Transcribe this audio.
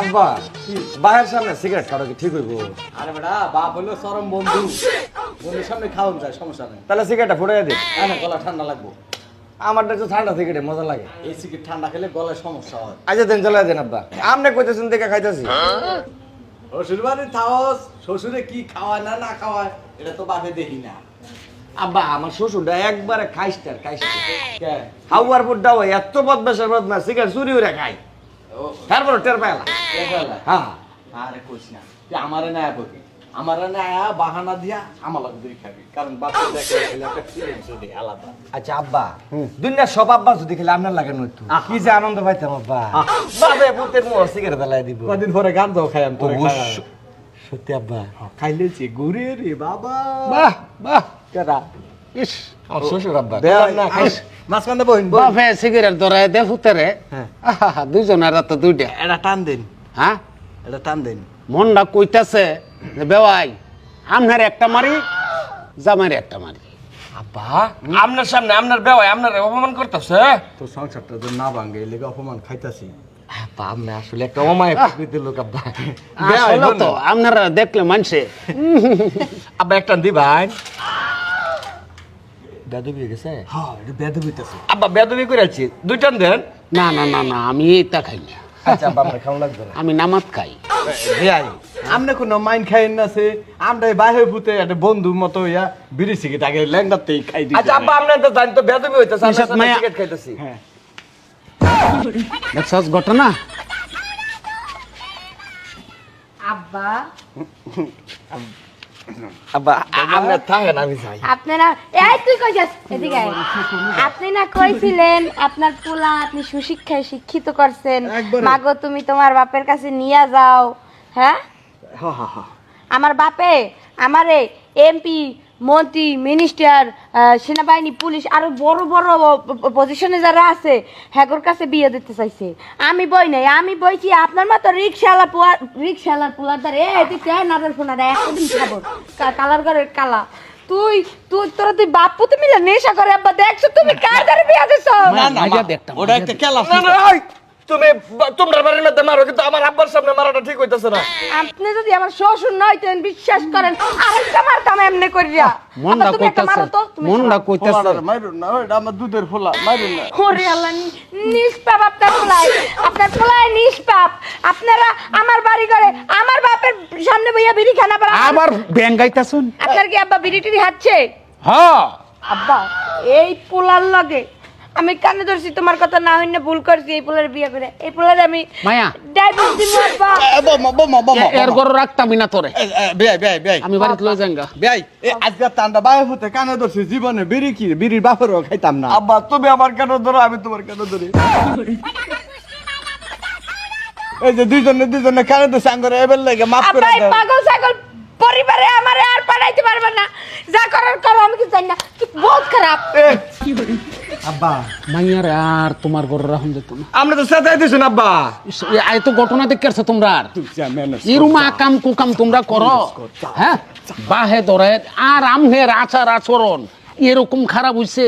আব্বা বাহের সামনে সিগারেট খাওয়া কি ঠিক হইব? আরে বেটা বাপ হলো চরম বন্ধু, বন্ধুর সামনে খাওয়ান যায়, সমস্যা নেই। তাহলে সিগারেটটা ফুটাই দিন। না গলা ঠান্ডা লাগবো। আমারটা তো ঠান্ডা সিগারেটে মজা লাগে। এই সিগারেট ঠান্ডা খেলে গলায় সমস্যা হয়। আচ্ছা দেন চলে দেন আব্বা, আমনে কইতেছেন দেখে খাইতেছি। শ্বশুর বাড়ি থাওস, শ্বশুরে কি খাওয়ায় না না খাওয়ায় এটা তো বাপে দেখি না। আব্বা আমার শ্বশুরটা একবারে খাইস্টার কে? হাওয়ার বুড্ডা ওই এত বদমাশের বদমাশ সিগারেট চুরি করে খায়, ও তারপর টের পাইলা। কে ফেলা? হ্যাঁ আরে কইস না, তুই আমারে না বলবি, আমারে না বাহানা দিয়া আমার লগে দুই খাবি, কারণ বাপে দেখে খেলে একটা ফিলিংস ওঠে আলাদা। আচ্ছা আব্বা, দুনিয়ার সব আব্বা যদি খেলে আপনার লাগে নইতো কি যে আনন্দ পাইতাম আব্বা। বাবে পুতের মোহ সিগারেট জ্বালাই দিব। কদিন পরে গান দাও খাই আমি তোরে খাওয়াই। সত্যি আব্বা, খাইলেছি ঘুরে রে বাবা। বাহ বাহ, কেডা? ইস আমার শ্বশুর আব্বা না খাইস মাঝখানে বহিন বাপে সিগারেট ধরায় দে ফুতেরে। হ্যাঁ। দুইজনের তো দুইটা। এটা টান দেন, হ্যাঁ, এটা টান দেন। মনটা কইতাছে যে বেওয়াই আমনের একটা মারি, জামাইরে একটা মারি। আব্বা আপনার সামনে আপনার বেওয়াই আপনার অপমান করতেছে। তো সংসারটা তো না ভাঙে এই লেগে অপমান খাইতাছি। আব্বা আপনি আসলে একটা অমায়িক প্রকৃতির লোক আব্বা। আসলে তো আপনারা দেখলে মানছে আব্বা একটা দিবাই। বেদবি হয়ে গেছে। হ্যাঁ এটা বেদ হইতাছে। আব্বা বেদবি করে আছি, দুইটান দেন। না না না না, আমি এটা খাই না, আচ্ছা আব্বা আপনার খাওয়া লাগবে না। আমি নামাজ খাই। ভাই আমনে কোন মাইন খাইন না সে, আমরা বাইরে ফুতে একটা বন্ধুর মতো ইয়া বিড়ি সিগারেট আগে ল্যাংড়াতেই খাই দিই। আচ্ছা আব্বা আপনি তো জানেন তো বেদবি হইতেছে, আমি নিশাত মায়া- সিগারেট খাইতেছি। হ্যাঁ দেখছস ঘটনা? আব্বা আব্বা আপনি থাকেন আমি যাই। আপনারা এই তুই কই যাস এদিকে আয়। আপনি না কইছিলেন আপনার পোলা আপনি সুশিক্ষায় শিক্ষিত করছেন, একবারে। মাগো তুমি তোমার বাপের কাছে নিয়ে যাও। হ্যাঁ, হ্যাঁ হ্যাঁ হ্যাঁ আমার বাপে আমারে এমপি মন্ত্রী মিনিস্টার সেনাবাহিনী পুলিশ আরো বড় বড় পজিশনে যারা আছে হ্যাগোর কাছে বিয়ে দিতে চাইছে। আমি বই নাই, আমি বইছি আপনার মতো রিক্সাওয়ালার পোলার দ্বারে তুই কে নারের ফোনা দেয় একদিন খাবো কালার ঘরের কালা। তুই তুই তোরা তুই বাপু তুমি মিলে নেশা করে আব্বা দেখছো তুমি কার দ্বারে বিয়ে দিছ? না না মাইজা মা, দেখতাম, ওটা একটা খেলা। না না ওই, তুমি তোমরা বাড়ির মধ্যে মারো, কিন্তু আমার আব্বার সামনে মারাটা ঠিক হইতেছে না। আপনি যদি আমার শ্বশুর নয়তেন বিশ্বাস করেন আরেকটা মারতাম এমনি করিয়া। মনটা আব্বা, তুমি একটা কইতাছে, মারো তো, তুমি মনটা কইতাছে। মারুন না, ওটা আমার দুধের ফোলা, মারুন না। ওরে আল্লাহ, নিষ্পাপ আপনার পোলায় নিষ্পাপ। আপনারা আমার বাড়ি করে আমার বাপের সামনে বইয়া বিড়ি খানা পারা। আবার ব্যাঙ্গাইতাছুন। আপনার কি আব্বা বিড়ি টিড়ি হাচ্ছে? হ্যাঁ, আব্বা এই পোলার লাগে আমি কানে ধরছি, তোমার কথা না হইলে ভুল করছি। এই পোলার বিয়ে করে এই পোলার আমি মায়া ডাইভোর্স দিব আব্বা। বোমা বোমা বোমা এর গরু রাখতামই না তোরে, বেয়াই বেয়াই বেয়াই আমি বাড়িতে লই যাঙ্গা। বেয়াই আজকে তান্ডা বাইরে ফুতে কানে ধরছি, জীবনে বিড়ি কি বিড়ির বাপেরও খাইতাম না। আব্বা তুমি আমার কেন ধরো, আমি তোমার কেন ধরি? এই যে দুইজনে কানে ধরছে আঙ্গরে এবার লাগে মাফ করে আব্বা এই দাও। পাগল ছাগল পরিবারে আমারে আর পাঠাইতে পারবে না, যা করার করো, আমি কি জানি না। তুই বহুত খারাপ। আব্বা মাইয়ার আর তোমার গরু রাখুন যেত না। আপনি তো সেটাই দিছেন আব্বা। আই তো ঘটনা দেখেছ তোমরা, আর তুই যা ম্যানেজ এরুমা কাম কুকাম তোমরা করো। হ্যাঁ, বাহে ধরে আর আমনের আচার আচরণ এরকম খারাপ হইছে।